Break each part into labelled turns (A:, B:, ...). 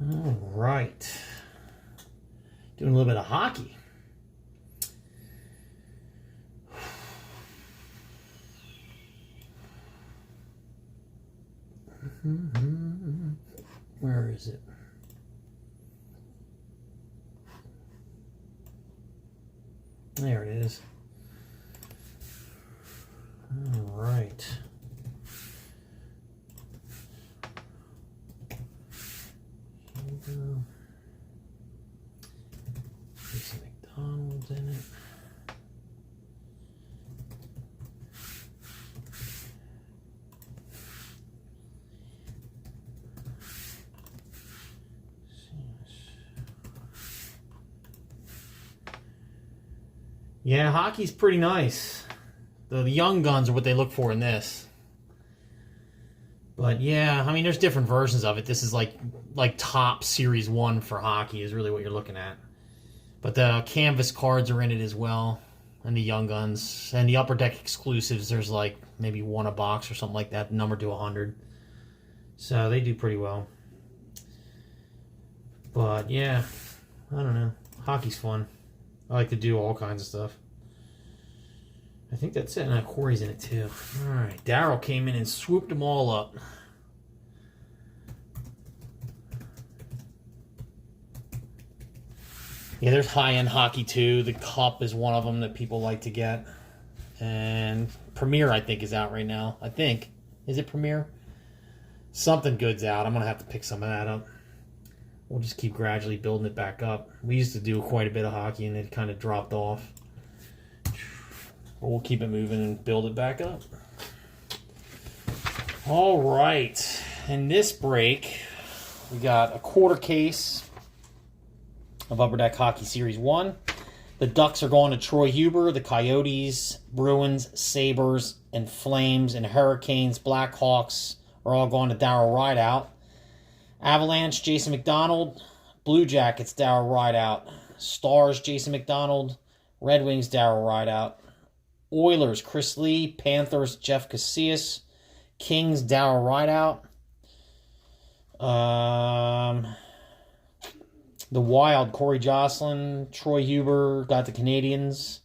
A: All right. Doing a little bit of hockey. Where is it? There it is. All right. Here we go. Jason McDonald's in it. Yeah, hockey's pretty nice. The young guns are what they look for in this. But yeah, I mean, there's different versions of it. This is like top Series 1 for hockey is really what you're looking at. But the canvas cards are in it as well. And the young guns. And the Upper Deck exclusives, there's like maybe one a box or something like that, numbered to 100. So they do pretty well. But yeah, I don't know. Hockey's fun. I like to do all kinds of stuff. I think that's it. And Corey's in it too. All right. Daryl came in and swooped them all up. Yeah, there's high-end hockey too. The Cup is one of them that people like to get. And Premier, I think, is out right now. I think. Is it Premier? Something good's out. I'm going to have to pick some of that up. We'll just keep gradually building it back up. We used to do quite a bit of hockey and it kind of dropped off. But we'll keep it moving and build it back up. All right. In this break, we got a quarter case of Upper Deck Hockey Series 1. The Ducks are going to Troy Huber. The Coyotes, Bruins, Sabres, and Flames, and Hurricanes, Blackhawks are all going to Darryl Rideout. Avalanche, Jason McDonald. Blue Jackets, Darryl Rideout. Stars, Jason McDonald. Red Wings, Darryl Rideout. Oilers, Chris Lee. Panthers, Jeff Casillas. Kings, Darryl Rideout. The Wild, Corey Jocelyn. Troy Huber got the Canadians.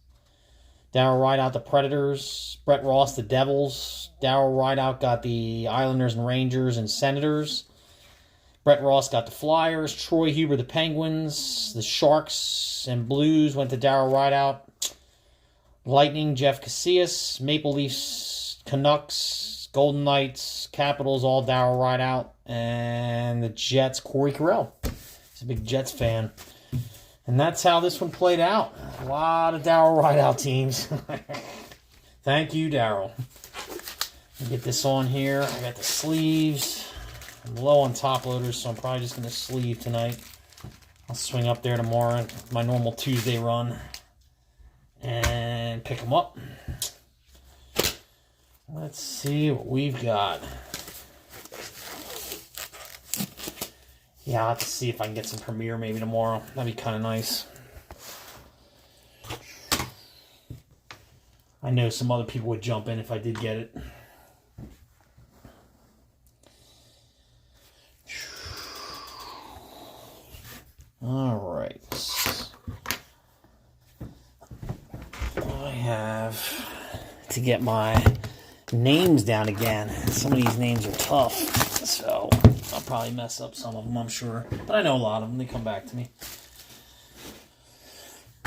A: Darryl Rideout, the Predators. Brett Ross, the Devils. Darryl Rideout got the Islanders and Rangers and Senators. Brett Ross got the Flyers. Troy Huber, the Penguins. The Sharks and Blues went to Darryl Rideout. Lightning, Jeff Casillas. Maple Leafs, Canucks, Golden Knights, Capitals, all Darryl Rideout. And the Jets, Corey Carell. He's a big Jets fan. And that's how this one played out. A lot of Darryl Rideout teams. Thank you, Darryl. Get this on here. I got the sleeves. I'm low on top loaders, so I'm probably just going to sleeve tonight. I'll swing up there tomorrow, my normal Tuesday run, and pick them up. Let's see what we've got. Yeah, I'll have to see if I can get some Premier maybe tomorrow. That'd be kind of nice. I know some other people would jump in if I did get it. All right. I have to get my names down again. Some of these names are tough, so I'll probably mess up some of them, I'm sure. But I know a lot of them. They come back to me.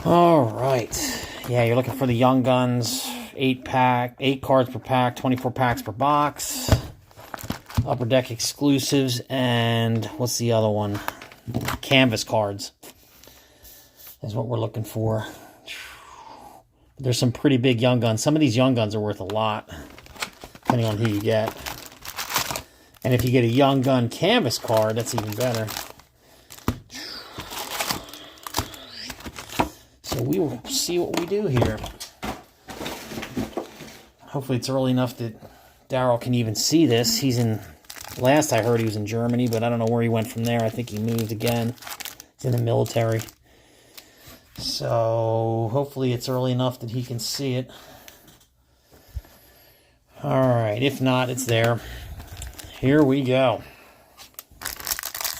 A: All right. Yeah, you're looking for the Young Guns 8-pack, 8 cards per pack, 24 packs per box. Upper Deck exclusives, and what's the other one? Canvas cards is what we're looking for. There's some pretty big Young Guns. Some of these Young Guns are worth a lot, depending on who you get. And if you get a Young Gun canvas card, that's even better. So we will see what we do here. Hopefully it's early enough that Darryl can even see this. He's in... Last I heard he was in Germany, but I don't know where he went from there. I think he moved again. He's in the military. So hopefully it's early enough that he can see it. Alright, if not, it's there. Here we go.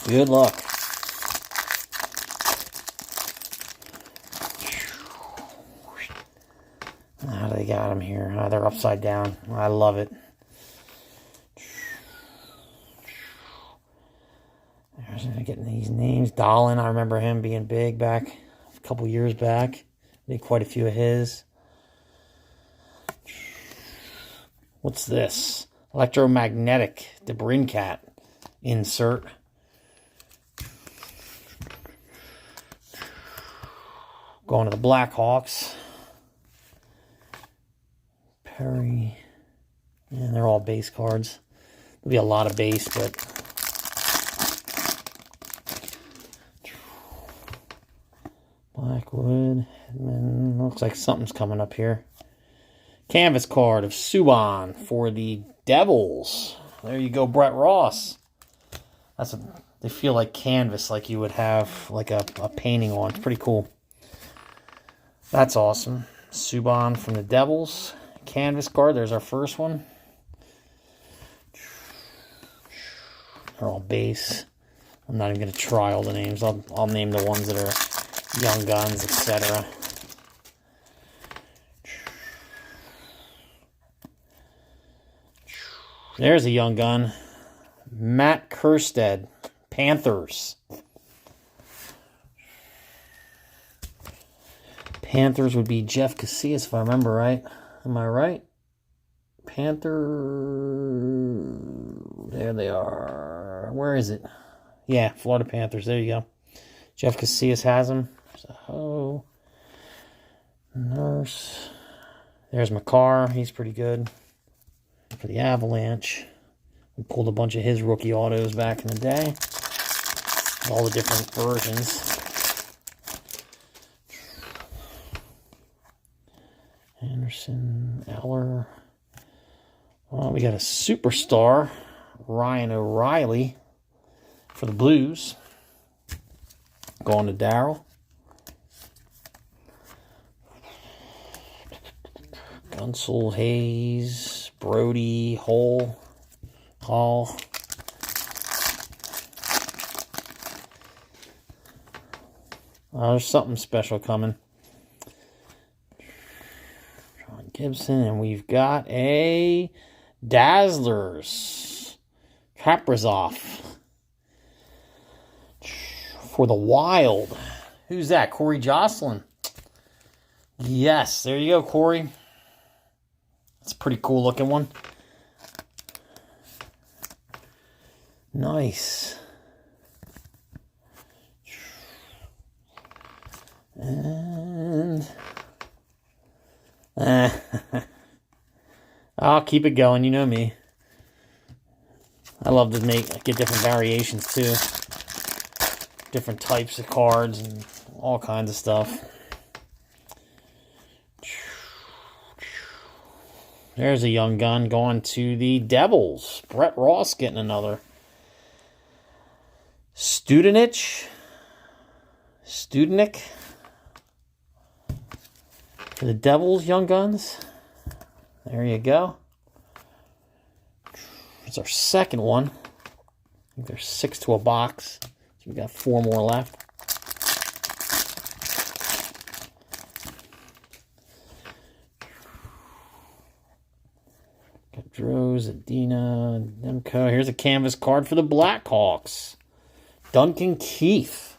A: Good luck. got them here? They're upside down. I love it. There's getting these names. Dahlin, I remember him being big back a couple years back. Did quite a few of his. What's this? Electromagnetic DeBrincat insert. Going to the Blackhawks. Perry. And they're all base cards. There'll be a lot of base, but Blackwood. Hedman. Looks like something's coming up here. Canvas card of Subban for the Devils. There you go, Brett Ross. They feel like canvas, like you would have like a painting on. It's pretty cool. That's awesome. Subban from the Devils. Canvas card. There's our first one. They're all base. I'm not even going to try all the names. I'll name the ones that are young guns, etc. There's a young gun. Matt Kerstead, Panthers. Panthers would be Jeff Casillas, if I remember right. Am I right? Panther. There they are. Where is it? Yeah, Florida Panthers. There you go. Jeff Casillas has them. So, Nurse. There's McCarr. He's pretty good. For the Avalanche. We pulled a bunch of his rookie autos back in the day. All the different versions. Anderson, Eller. Well, we got a superstar, Ryan O'Reilly, for the Blues. Going to Darryl. Gunsel, Hayes, Brody, Hall. There's something special coming. John Gibson, and we've got a Dazzlers. Kaprizov for the Wild. Who's that? Corey Jocelyn. Yes, there you go, Corey. That's a pretty cool looking one. Nice. And I'll keep it going. You know me. I love to get different variations too. Different types of cards and all kinds of stuff. There's a young gun going to the Devils. Brett Ross getting another. Studenik for the Devils, young guns. There you go. It's our second one. I think there's 6 to a box. So we got 4 more left. Got Droz, Adina, Demko. Here's a canvas card for the Blackhawks. Duncan Keith.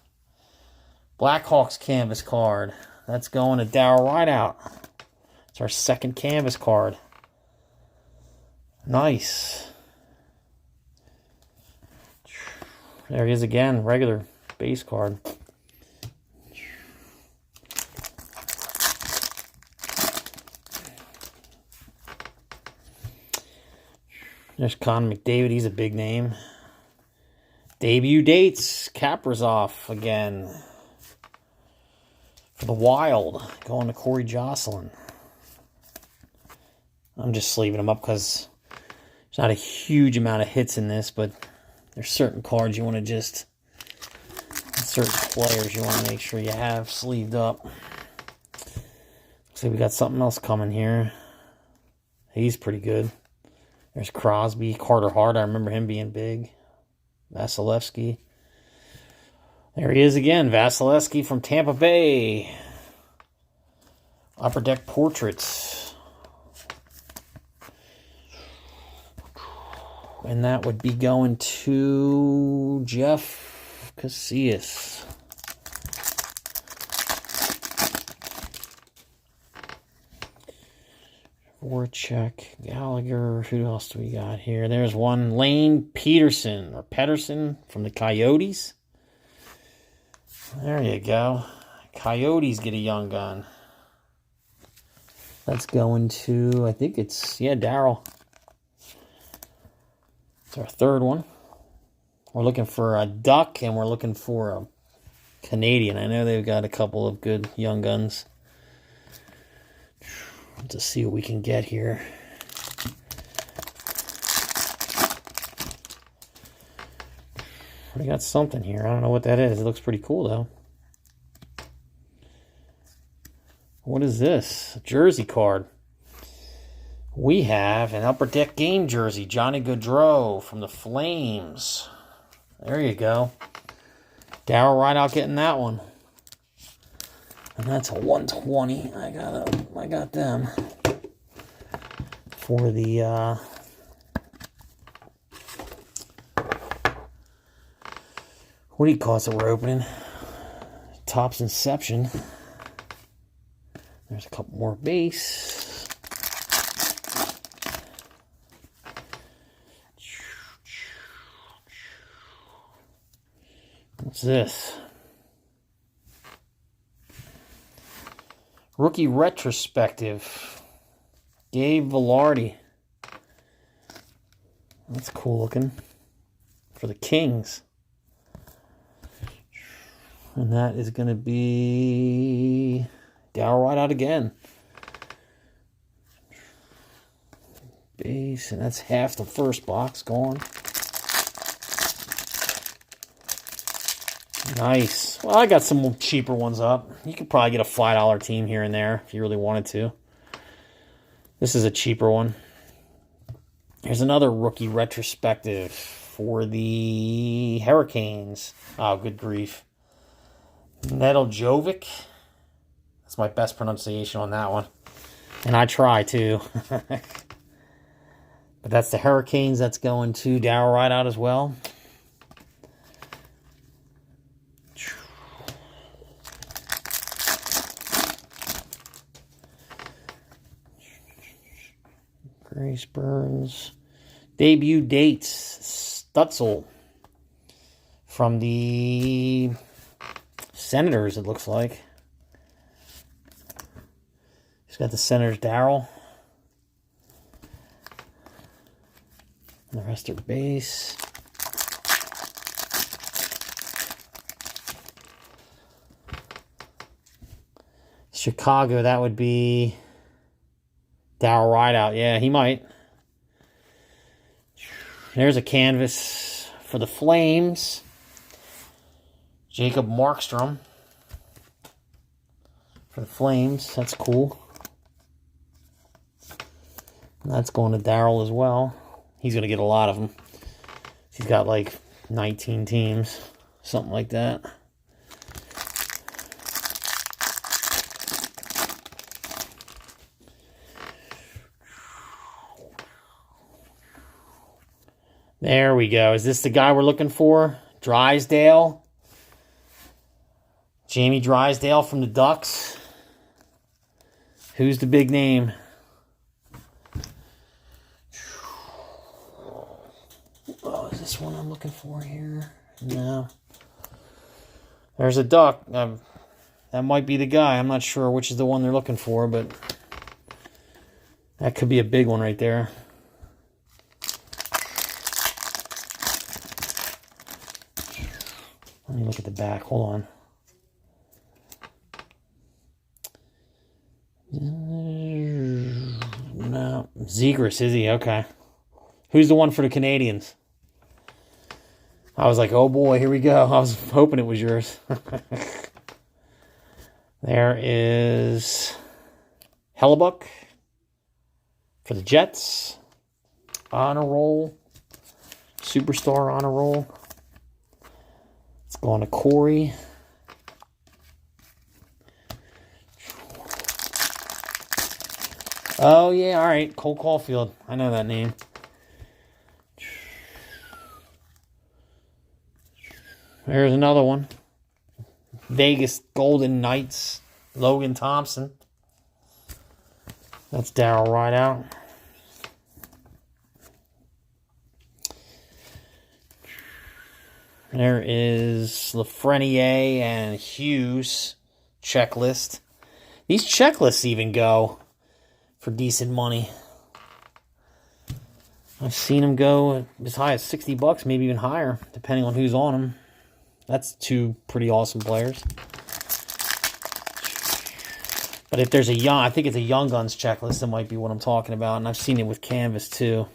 A: Blackhawks canvas card. That's going to Darryl Rideout. It's our second canvas card. Nice. There he is again. Regular base card. There's Connor McDavid. He's a big name. Debut dates. Kaprizov again. For the Wild. Going to Corey Jocelyn. I'm just sleeving them up because there's not a huge amount of hits in this, but there's certain cards you want to just... certain players you want to make sure you have sleeved up. Looks like we got something else coming here. He's pretty good. There's Crosby. Carter Hart. I remember him being big. Vasilevsky. There he is again. Vasilevsky from Tampa Bay. Upper Deck Portraits. And that would be going to Jeff Casillas. Voracek, Gallagher. Who else do we got here? There's one. Lane Peterson or Pedersen from the Coyotes. There you go. Coyotes get a young gun. That's going to, I think it's, Darryl. It's our third one. We're looking for a Duck, and we're looking for a Canadian. I know they've got a couple of good young guns. Let's see what we can get here. We got something here. I don't know what that is. It looks pretty cool, though. What is this? A jersey card. We have an Upper Deck game jersey. Johnny Gaudreau from the Flames. There you go. Darryl Rideout getting that one. And that's a 120. I got them. For the what do you call it that we're opening? Topps Inception. There's a couple more base. What's this? Rookie retrospective. Gabe Vilardi. That's cool looking. For the Kings. And that is going to be Darryl Rideout again. Base, and that's half the first box gone. Nice. Well, I got some cheaper ones up. You could probably get a $5 team here and there if you really wanted to. This is a cheaper one. Here's another rookie retrospective for the Hurricanes. Oh, good grief. Nedeljkovic. That's my best pronunciation on that one. And I try, too. But that's the Hurricanes. That's going to Darryl Rideout as well. Grace Burns. Debut dates. Stutzel. From the Senators, it looks like. He's got the Senators, Darryl. And the rest are base. Chicago, that would be Darryl Rideout. Yeah, he might. There's a canvas for the Flames. Jacob Markstrom for the Flames. That's cool. And that's going to Darryl as well. He's going to get a lot of them. He's got like 19 teams. Something like that. There we go. Is this the guy we're looking for? Drysdale. Jamie Drysdale from the Ducks. Who's the big name? Oh, is this one I'm looking for here? No. There's a Duck. That might be the guy. I'm not sure which is the one they're looking for, but that could be a big one right there. Let me look at the back. Hold on. No. Zegras, is he? Okay. Who's the one for the Canadians? I was like, oh boy, here we go. I was hoping it was yours. There is Hellebuck for the Jets. Honor roll. Superstar honor roll. It's going to Corey. Oh, yeah, all right. Cole Caulfield. I know that name. There's another one. Vegas Golden Knights, Logan Thompson. That's Darryl Rideout. There is Lafreniere and Hughes checklist. These checklists even go for decent money. I've seen them go as high as $60, maybe even higher, depending on who's on them. That's two pretty awesome players. But if there's I think it's a Young Guns checklist, that might be what I'm talking about. And I've seen it with Canvas too.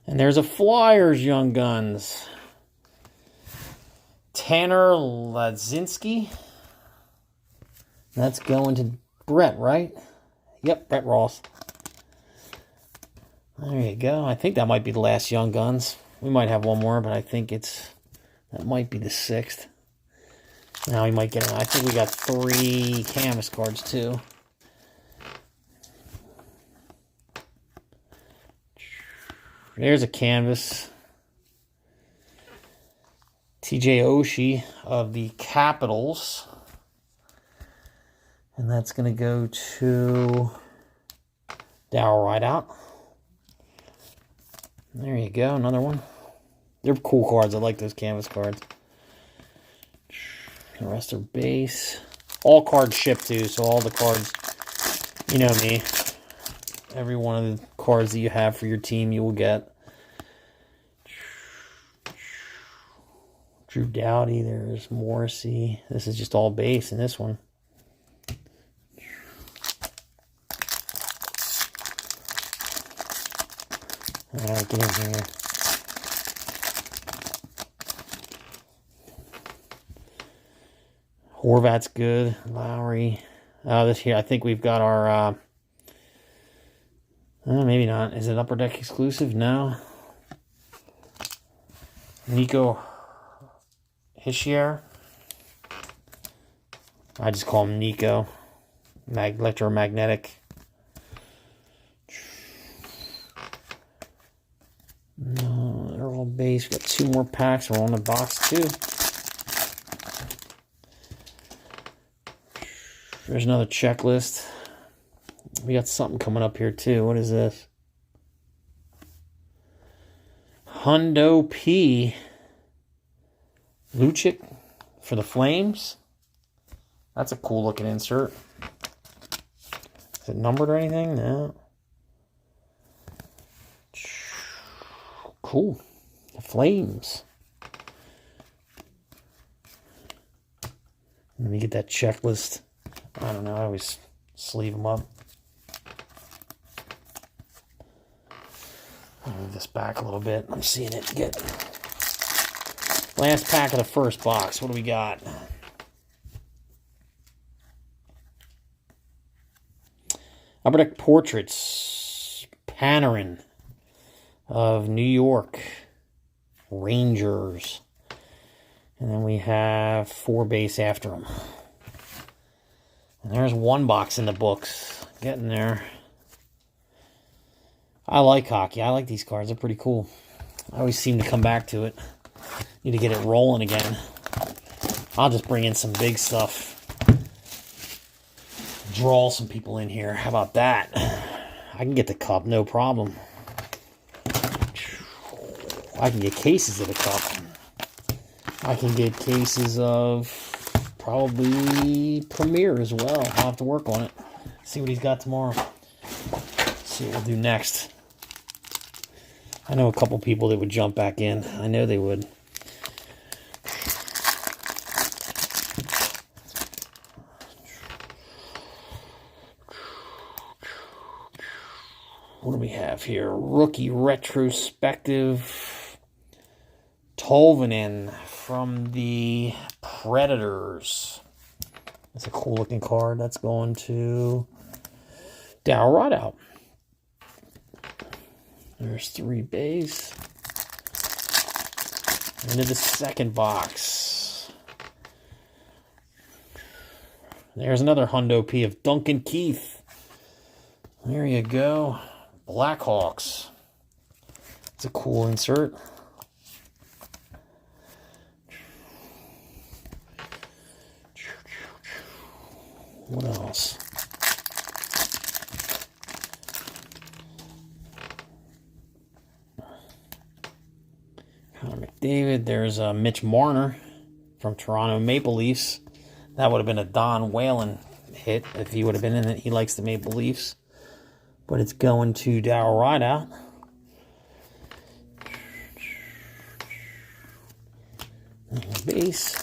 A: And there's a Flyers Young Guns. Tanner Ladzinski. That's going to Brett, right? Yep, Brett Ross. There you go. I think that might be the last Young Guns. We might have one more, but I think that might be the 6th. Now we might get it. I think we got 3 canvas cards too. There's a canvas. TJ Oshie of the Capitals. And that's going to go to Darryl Rideout. There you go, another one. They're cool cards. I like those canvas cards. The rest are base. All cards shipped too, so all the cards, you know me. Every one of the cards that you have for your team, you will get. Drew Doughty, there's Morrissey. This is just all base in this one. Alright, get in here. Horvat's good. Lowry. This here, I think we've got our... maybe not. Is it Upper Deck exclusive? No. Nico Hischier. I just call him Nico. Electromagnetic. No, they're all base. We've got 2 more packs. We're on the box too. There's another checklist. We got something coming up here too. What is this? Hundo P. Lucic for the Flames. That's a cool looking insert. Is it numbered or anything? No. Cool. The Flames. Let me get that checklist. I don't know. I always sleeve them up. I'll move this back a little bit. I'm seeing it get. Last pack of the first box. What do we got? Upper Deck Portraits. Panarin of New York Rangers. And then we have 4 base after them. And there's 1 box in the books. Getting there. I like hockey. I like these cards. They're pretty cool. I always seem to come back to it. Need to get it rolling again. I'll just bring in some big stuff. Draw some people in here. How about that? I can get the cup, no problem. I can get cases of the cup. I can get cases of probably Premier as well. I'll have to work on it. See what he's got tomorrow. See what we'll do next. I know a couple people that would jump back in. I know they would. What do we have here? Rookie retrospective. Tolvanen from the Predators. That's a cool looking card. That's going to Darryl Rideout. There's 3 base. Into the second box. There's another Hundo P of Duncan Keith. There you go. Blackhawks. It's a cool insert. What else? Connor McDavid. There's Mitch Marner from Toronto Maple Leafs. That would have been a Don Whalen hit if he would have been in it. He likes the Maple Leafs. But it's going to Darryl Rideout. Base.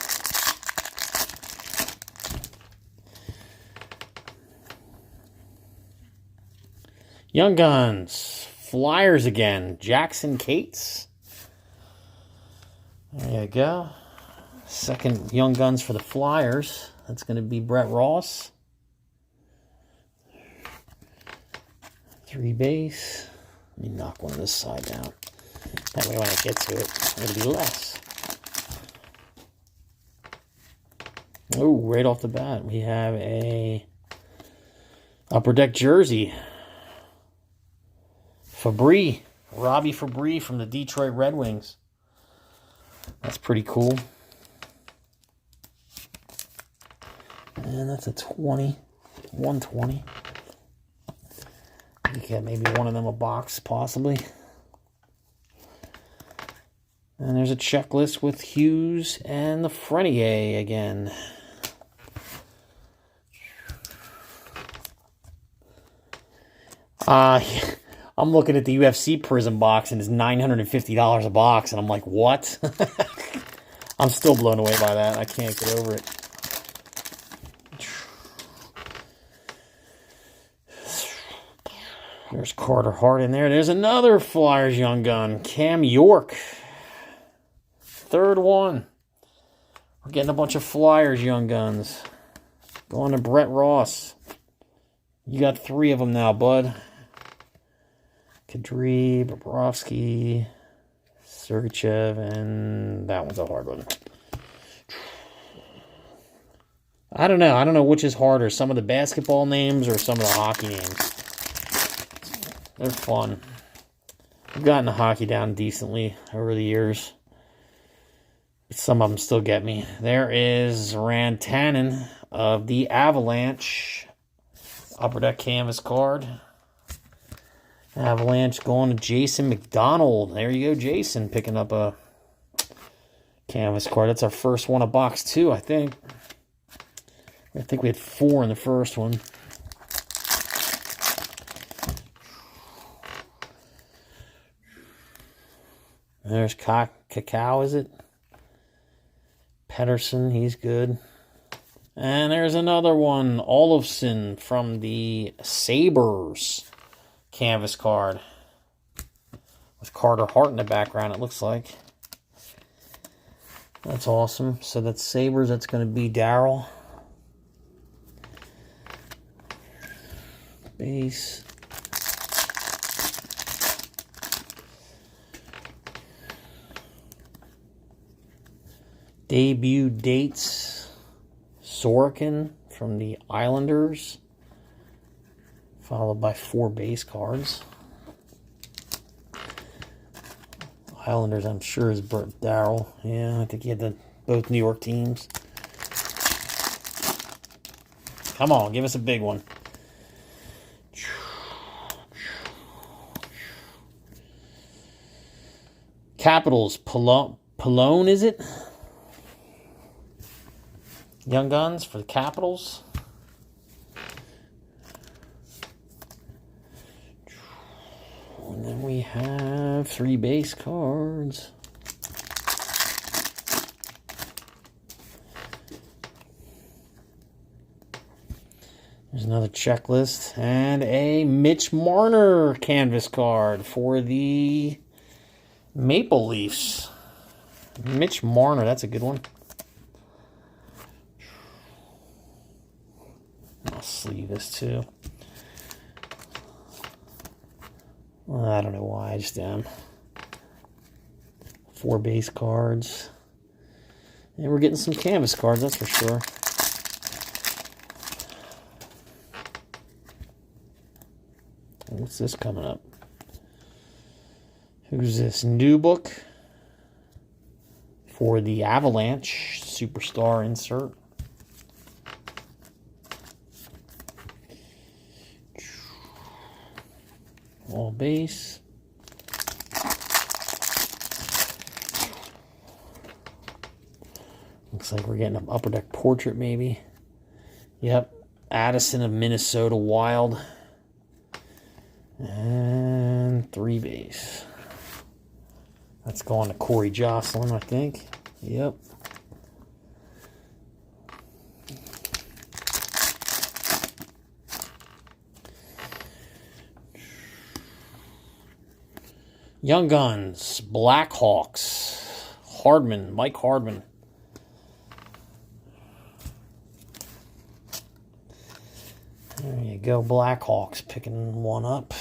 A: Young Guns. Flyers again. Jackson Cates. There you go. Second Young Guns for the Flyers. That's going to be Brett Ross. 3 base. Let me knock one of this side down. That way when I get to it, it'll be less. Oh, right off the bat, we have a Upper Deck jersey. Fabry. Robbie Fabry from the Detroit Red Wings. That's pretty cool. And that's a 20. 120. You get maybe one of them a box, possibly. And there's a checklist with Hughes and the Frenier again. I'm looking at the UFC Prism box and it's $950 a box, and I'm like, what? I'm still blown away by that. I can't get over it. There's Carter Hart in there. There's another Flyers Young Gun. Cam York. Third one. We're getting a bunch of Flyers Young Guns. Going to Brett Ross. You got 3 of them now, bud. Kadri, Bobrovsky, Sergachev, and that one's a hard one. I don't know. I don't know which is harder. Some of the basketball names or some of the hockey names. They're fun. I've gotten the hockey down decently over the years. But some of them still get me. There is Rantanen of the Avalanche. Upper Deck canvas card. Avalanche going to Jason McDonald. There you go, Jason, picking up a canvas card. That's our first one of box 2, I think. I think we had 4 in the first one. There's Cacao, is it? Pedersen, he's good. And there's another one, Olofsson from the Sabres canvas card. With Carter Hart in the background, it looks like. That's awesome. So that's Sabres, that's going to be Darryl. Base. Debut dates. Sorokin from the Islanders. Followed by 4 base cards. Islanders, I'm sure, is Darryl. Yeah, I think he had both New York teams. Come on, give us a big one. Capitals, Pallone, is it? Young Guns for the Capitals. And then we have 3 base cards. There's another checklist. And a Mitch Marner canvas card for the Maple Leafs. Mitch Marner, that's a good one. I'll sleeve this too. Well, I don't know why, I just am. 4 base cards. And we're getting some canvas cards, that's for sure. What's this coming up? Who Who's this? New book for the Avalanche Superstar insert. All base. Looks like we're getting an Upper Deck portrait, maybe. Yep. Addison of Minnesota Wild. And 3 base. That's going to Corey Jocelyn, I think. Yep. Young Guns, Blackhawks, Hardman, Mike Hardman. There you go, Blackhawks picking one up.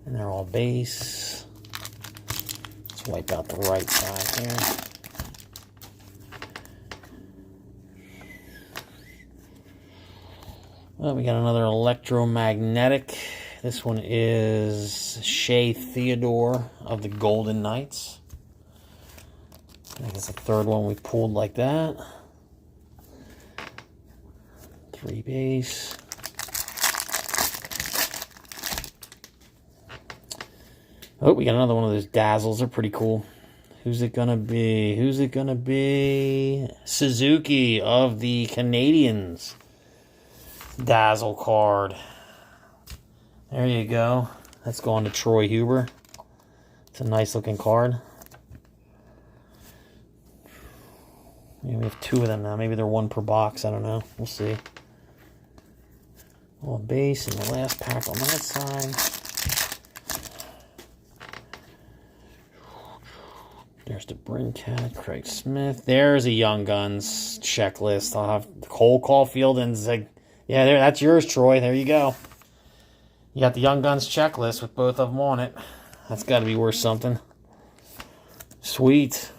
A: And they're all base. Let's wipe out the right side here. Well, we got another electromagnetic. This one is Shea Theodore of the Golden Knights. I think it's the third one we pulled like that. 3 base. Oh, we got another one of those dazzles. They're pretty cool. Who's it gonna be? Who's it gonna be? Suzuki of the Canadiens. Dazzle card. There you go. That's going to Troy Huber. It's a nice looking card. Maybe we have 2 of them now. Maybe they're 1 per box. I don't know. We'll see. All base in the last pack on that side. There's the Brincat, Craig Smith. There's a Young Guns checklist. I'll have Cole Caulfield and Zeg. Yeah, there. That's yours, Troy. There you go. You got the Young Guns checklist with both of them on it. That's got to be worth something. Sweet.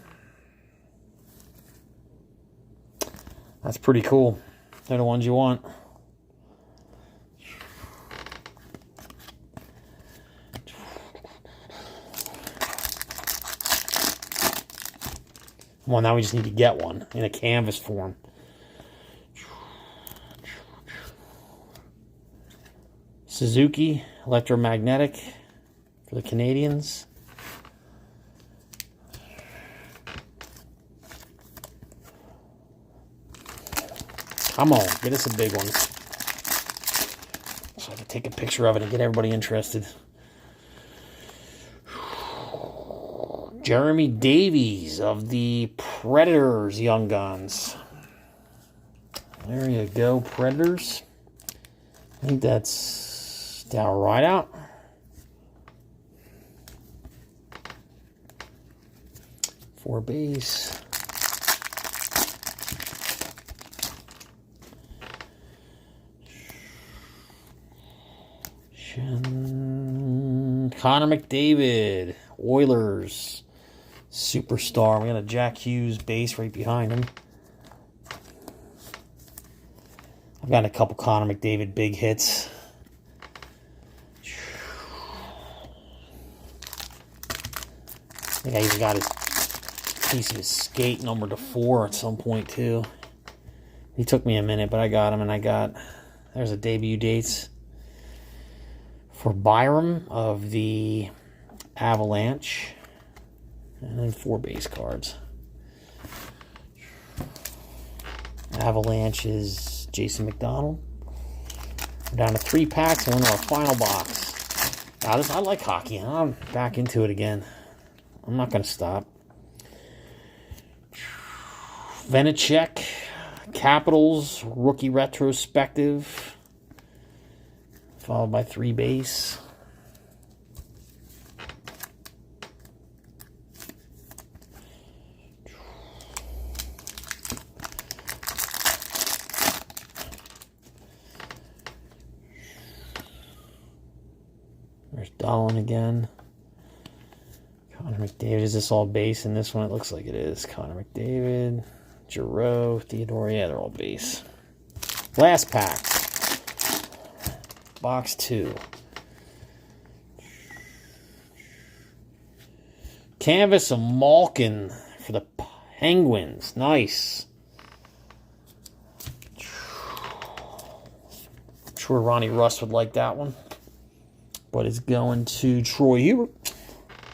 A: That's pretty cool. They're the ones you want. Well, now we just need to get one in a canvas form. Suzuki, electromagnetic for the Canadiens. Come on, get us a big one. So I can take a picture of it and get everybody interested. Jeremy Davies of the Predators, Young Guns. There you go, Predators. I think that's Dow Rideout. For base. Connor McDavid, Oilers, Superstar. We got a Jack Hughes base right behind him. I've got a couple Connor McDavid big hits. I think I even got his piece of his skate number to 4 at some point too. He took me a minute, but I got him, and there's a debut dates for Byram of the Avalanche. And then 4 base cards. Avalanche is Jason McDonald. We're down to 3 packs and we're into our final box. I like hockey. I'm back into it again. I'm not going to stop. Vanacek, Capitals, rookie retrospective. Followed by 3 base. There's Dolan again. Connor McDavid. Is this all base in this one? It looks like it is. Connor McDavid, Giroux, Theodore. Yeah, they're all base. Last pack. Box 2. Canvas of Malkin for the Penguins. Nice. I'm sure Ronnie Russ would like that one. But it's going to Troy Huber.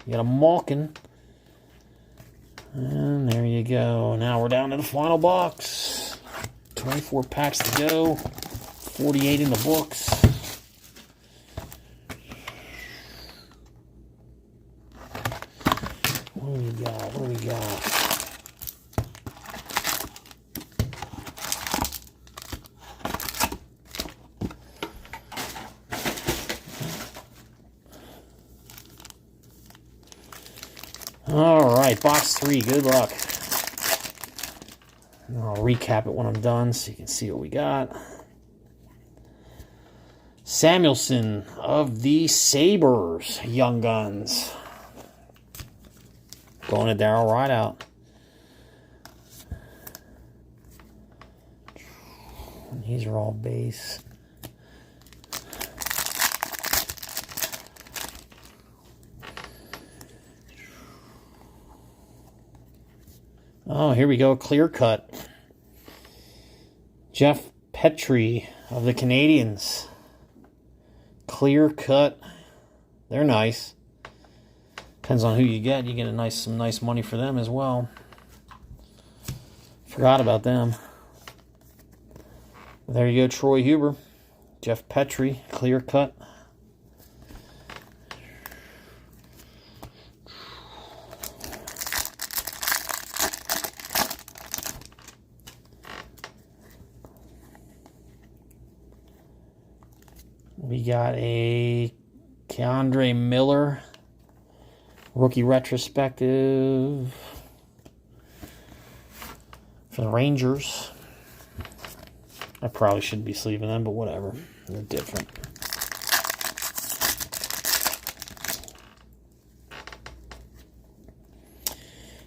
A: You got a Malkin. And there you go. Now we're down to the final box. 24 packs to go. 48 in the books. What do we got? What do we got? All right, box 3. Good luck. I'll recap it when I'm done so you can see what we got. Samuelson of the Sabres, Young Guns. Going to Daryl Rideout. These are all base. Oh, here we go. Clear cut. Jeff Petrie of the Canadiens. Clear cut. They're nice. Depends on who you get. You get some nice money for them as well. Forgot about them. There you go, Troy Huber. Jeff Petrie, clear cut. We got a Keandre Miller rookie retrospective for the Rangers. I probably shouldn't be sleeving them, but whatever. They're different.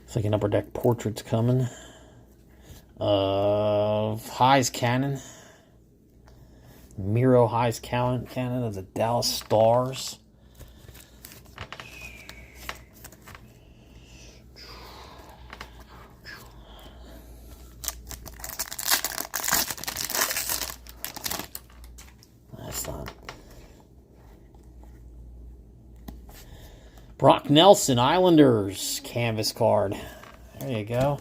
A: It's like an Upper Deck portrait's coming. Of Heis Cannon. Miro Heis Cannon of the Dallas Stars. That's not. Brock Nelson, Islanders canvas card. There you go.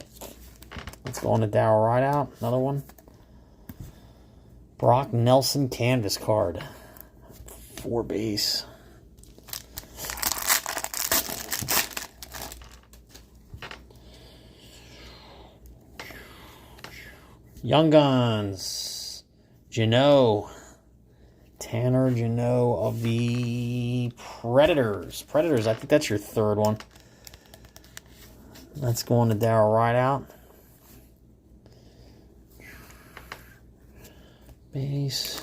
A: Let's go on to Daryl Rideout. Another one. Brock Nelson canvas card. 4 base. Young Guns. Jeannot. Tanner Jeannot of the Predators. Predators, I think that's your 3rd one. Let's go on to Daryl Rideout. Base.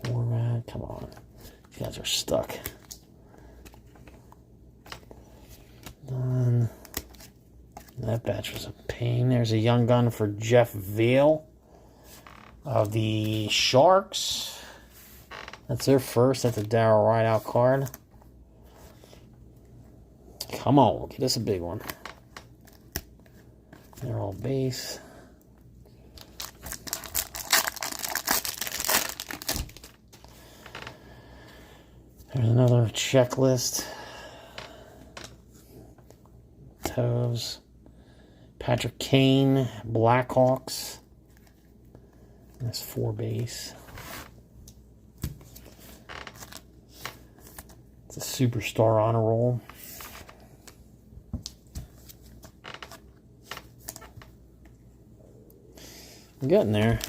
A: Format. Come on. You guys are stuck. Done. That batch was a pain. There's a young gun for Jeff Veal of the Sharks. That's their first. That's a Daryl Rideout card. Come on. Get us a big one. They're all base. There's another checklist. Toves. Patrick Kane, Blackhawks. That's 4 base. It's a superstar honor roll. I'm getting there.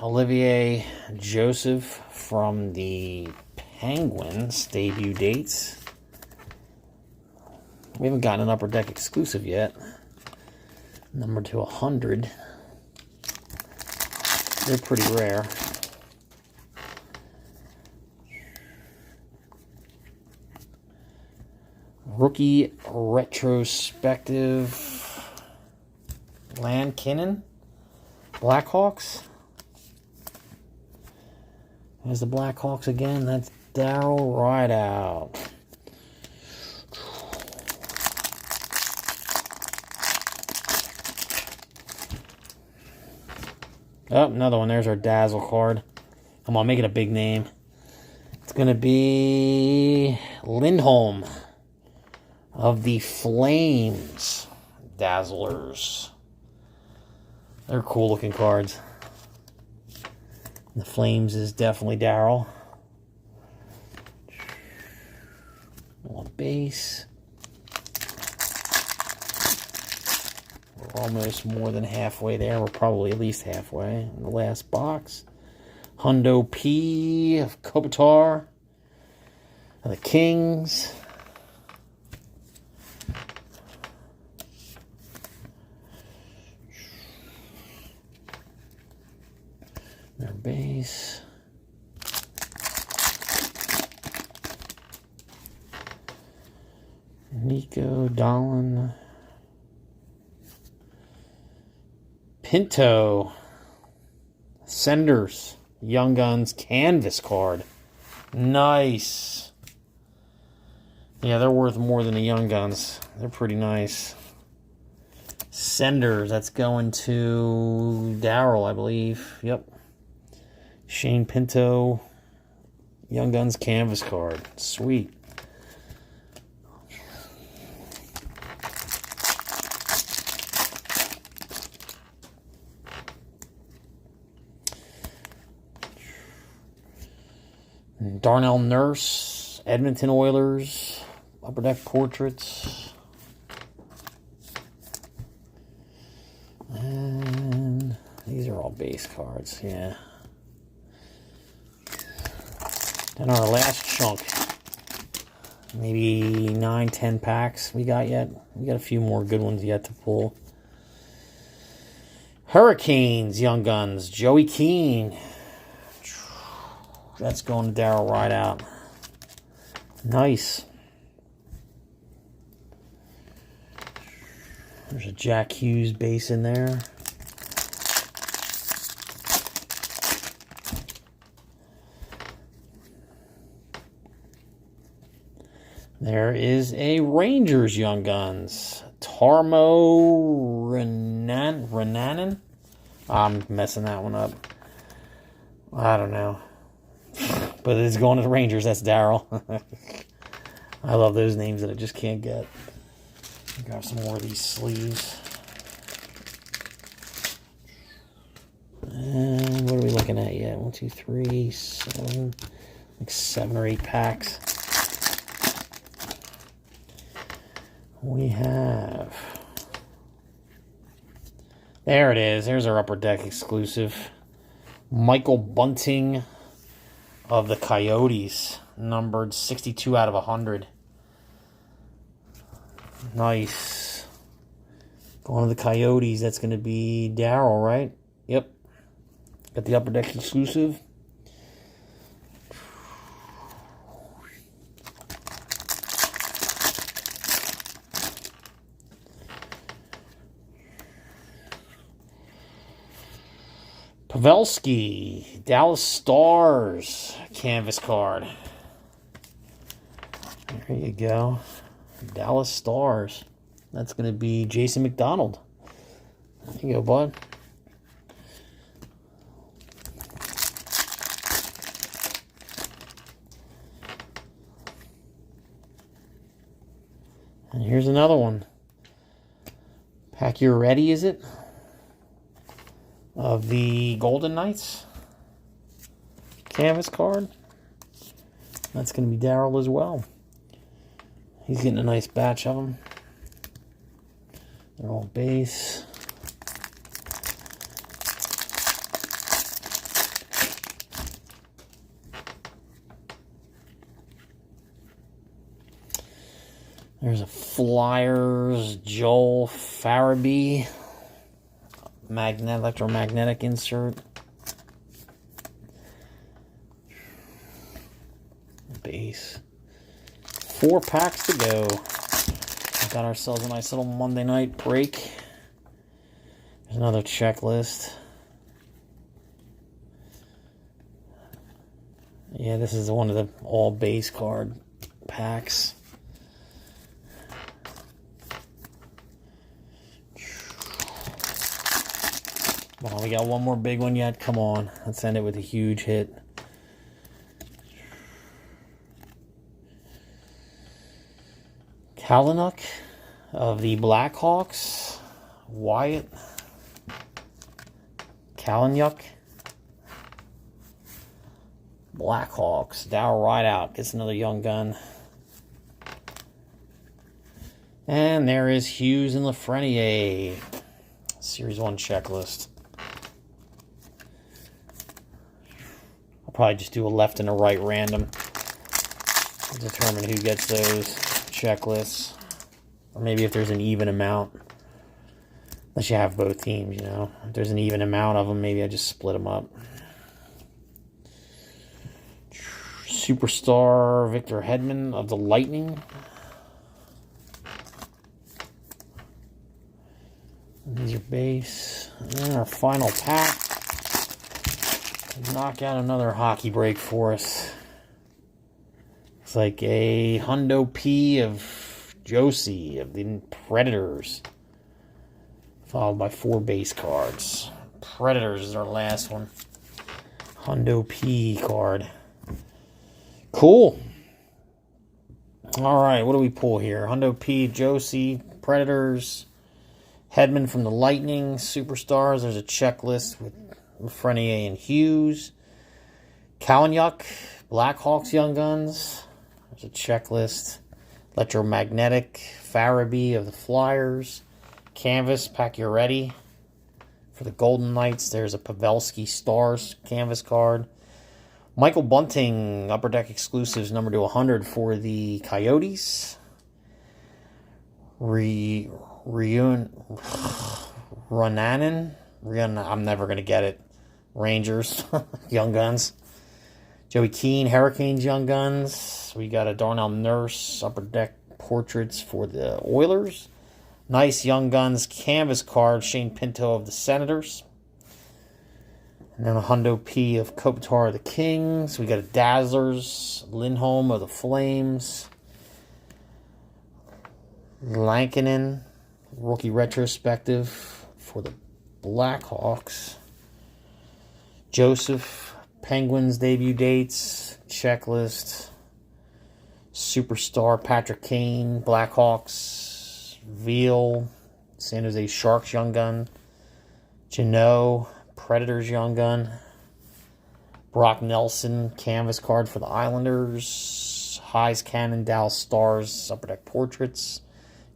A: Olivier Joseph from the Penguins debut dates. We haven't gotten an Upper Deck exclusive yet. Number to 100. They're pretty rare. Rookie retrospective. Lankinen. Blackhawks. There's the Blackhawks again. That's Daryl Rideout. Oh, another one. There's our Dazzle card. Come on, make it a big name. It's going to be Lindholm of the Flames. Dazzlers. They're cool looking cards. The Flames is definitely Daryl. On base. We're almost more than halfway there. We're probably at least halfway in the last box. Hundo P of Kopitar of the Kings. Their base. Nico Dolan. Pinto. Senders. Young Guns canvas card. Nice. Yeah, they're worth more than the Young Guns. They're pretty nice. Senders. That's going to Daryl, I believe. Yep. Shane Pinto. Young Guns canvas card. Sweet. Darnell Nurse, Edmonton Oilers, Upper Deck Portraits. And these are all base cards, yeah. Then our last chunk, maybe 9-10 packs we got yet. We got a few more good ones yet to pull. Hurricanes, Young Guns, Joey Keane. That's going to Daryl Rideout. Nice. There's a Jack Hughes base in there. There is a Rangers Young Guns. Tarmo Renanen? I'm messing that one up. I don't know. But it's going to the Rangers. That's Daryl. I love those names that I just can't get. Grab some more of these sleeves. And what are we looking at yet? 1, 2, 3, 7. Like 7 or 8 packs. We have... There it is. There's our Upper Deck exclusive. Michael Bunting of the Coyotes, numbered 62 out of 100. Nice. Going to the Coyotes, that's going to be Daryl, right? Yep. Got the Upper Deck exclusive. Pavelski, Dallas Stars, canvas card. There you go. Dallas Stars. That's going to be Jason McDonald. There you go, bud. And here's another one. Pacioretty, is it? Of the Golden Knights. Canvas card. That's going to be Daryl as well. He's getting a nice batch of them. They're all base. There's a Flyers Joel Farabee. Electromagnetic insert. Base. 4 packs to go. Got ourselves a nice little Monday night break. There's another checklist. Yeah, this is one of the all base card packs. Well, we got one more big one yet. Come on. Let's end it with a huge hit. Kalynuk of the Blackhawks. Wyatt. Kalynuk. Blackhawks. Darryl Rideout gets another young gun. And there is Hughes and Lafreniere. Series 1 checklist. I'll probably just do a left and a right random. Determine who gets those checklists. Or maybe if there's an even amount. Unless you have both teams, you know. If there's an even amount of them, maybe I just split them up. Superstar Victor Hedman of the Lightning. These are base. And our final pack. Knock out another hockey break for us. Looks like a Hundo P of Josie of the Predators. Followed by 4 base cards. Predators is our last one. Hundo P card. Cool. Alright, what do we pull here? Hundo P, Josie, Predators, Hedman from the Lightning, Superstars. There's a checklist with Lafreniere and Hughes. Kalynuk, Blackhawks Young Guns. There's a checklist. Electromagnetic, Farabee of the Flyers. Canvas, Pacioretty for the Golden Knights. There's a Pavelski Stars canvas card. Michael Bunting, Upper Deck Exclusives, number to 100 for the Coyotes. Runanen. I'm never going to get it. Rangers, Young Guns. Joey Keane, Hurricanes, Young Guns. We got a Darnell Nurse, Upper Deck Portraits for the Oilers. Nice Young Guns canvas card, Shane Pinto of the Senators. And then a Hundo P of Kopitar of the Kings. We got a Dazzlers, Lindholm of the Flames. Lankinen, rookie retrospective for the Blackhawks. Joseph, Penguins debut dates, checklist. Superstar Patrick Kane, Blackhawks. Veal, San Jose Sharks Young Gun. Jeannot, Predators Young Gun. Brock Nelson, canvas card for the Islanders. Heis Cannon, Dallas Stars, Upper Deck Portraits.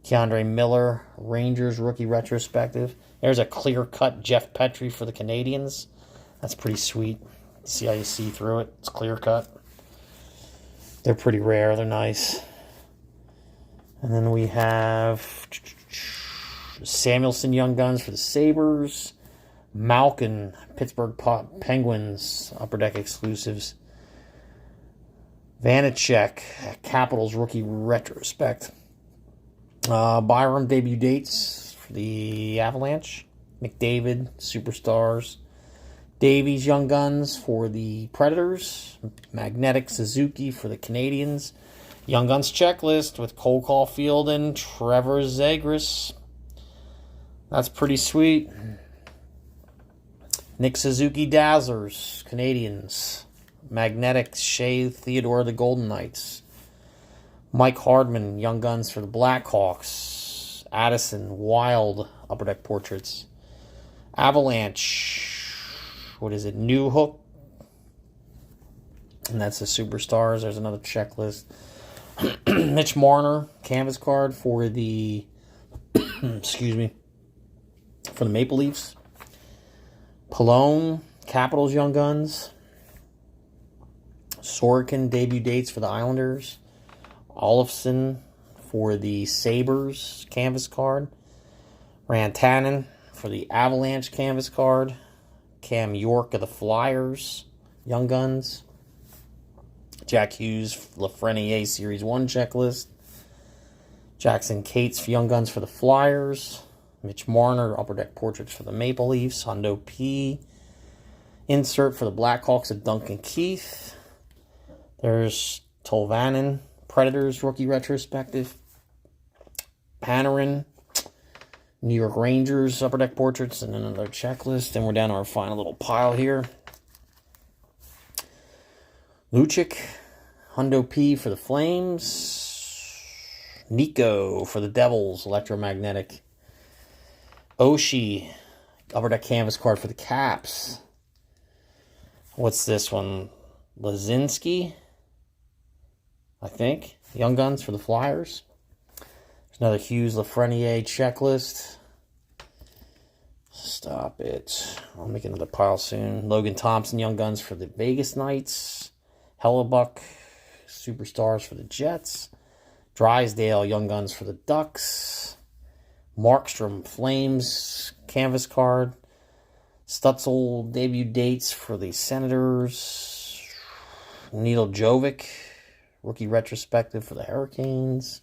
A: Keandre Miller, Rangers rookie retrospective. There's a clear-cut Jeff Petrie for the Canadians. That's pretty sweet. See how you see through it? It's clear-cut. They're pretty rare. They're nice. And then we have Samuelson Young Guns for the Sabres. Malkin, Pittsburgh Penguins, Upper Deck Exclusives. Vanacek, Capitals rookie retrospect. Byram debut dates for the Avalanche. McDavid, Superstars. Davies Young Guns for the Predators. Magnetic Suzuki for the Canadians. Young Guns checklist with Cole Caulfield and Trevor Zegras. That's pretty sweet. Nick Suzuki Dazzlers, Canadians. Magnetic Shea Theodore of the Golden Knights. Mike Hardman, Young Guns for the Blackhawks. Addison, Wild, Upper Deck Portraits. Avalanche, what is it, New Hook? And that's the Superstars. There's another checklist. Mitch Marner, canvas card for the, excuse me, for the Maple Leafs. Pallone, Capitals Young Guns. Sorokin, debut dates for the Islanders. Olofsson for the Sabres canvas card. Rantanen for the Avalanche canvas card. Cam York of the Flyers Young Guns. Jack Hughes, Lafreniere Series 1 checklist. Jackson Cates for Young Guns for the Flyers. Mitch Marner, Upper Deck Portraits for the Maple Leafs. Hundo P. Insert for the Blackhawks of Duncan Keith. There's Tolvanen, Predators Rookie Retrospective. Panarin, New York Rangers Upper Deck Portraits, and another checklist. And we're down to our final little pile here. Lucic, Hundo P for the Flames. Nico for the Devils, Electromagnetic. Oshie, Upper Deck Canvas card for the Caps. What's this one? Lazinski, I think. Young Guns for the Flyers. There's another Hughes Lafreniere checklist. Stop it. I'll make another pile soon. Logan Thompson, Young Guns for the Vegas Knights. Hellebuck, Superstars for the Jets. Drysdale, Young Guns for the Ducks. Markstrom, Flames, Canvas card. Stutzel, debut dates for the Senators. Needle Jovic, Rookie Retrospective for the Hurricanes.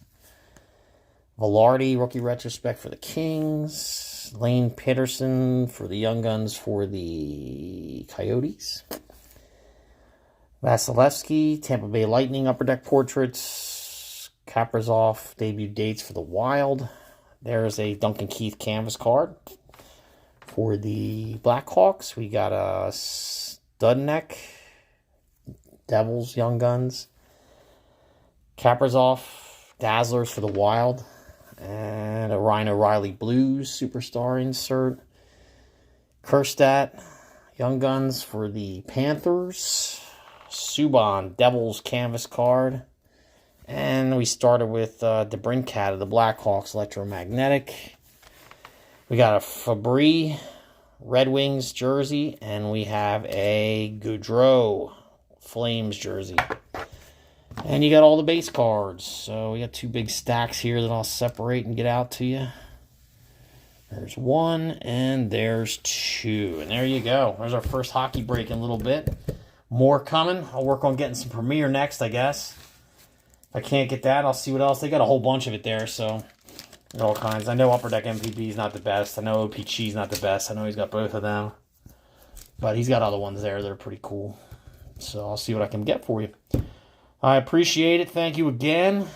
A: Velarde, Rookie Retrospect for the Kings. Lane Peterson for the Young Guns for the Coyotes. Vasilevsky, Tampa Bay Lightning Upper Deck Portraits. Kaprizov, debut dates for the Wild. There's a Duncan Keith Canvas card. For the Blackhawks, we got a Studneck, Devils Young Guns. Kaprizov, Dazzlers for the Wild. And a Ryan O'Reilly Blues Superstar insert. Kerstadt, Young Guns for the Panthers. Subban, Devils Canvas card. And we started with DeBrincat of the Blackhawks Electromagnetic. We got a Fabry Red Wings jersey. And we have a Goudreau Flames jersey. And you got all the base cards. So we got two big stacks here that I'll separate and get out to you. There's one and there's two. And there you go. There's our first hockey break in a little bit. More coming. I'll work on getting some Premier next, I guess. If I can't get that, I'll see what else. They got a whole bunch of it there, so all kinds. I know Upper Deck MPB is not the best. I know OPG is not the best. I know he's got both of them. But he's got other ones there that are pretty cool. So I'll see what I can get for you. I appreciate it. Thank you again.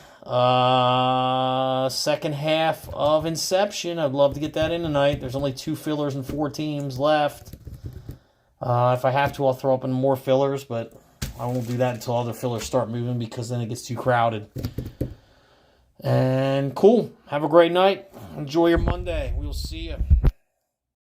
A: Second half of Inception. I'd love to get that in tonight. There's only 2 fillers and 4 teams left. If I have to, I'll throw up in more fillers, but I won't do that until other fillers start moving because then it gets too crowded. And cool. Have a great night. Enjoy your Monday. We'll see you.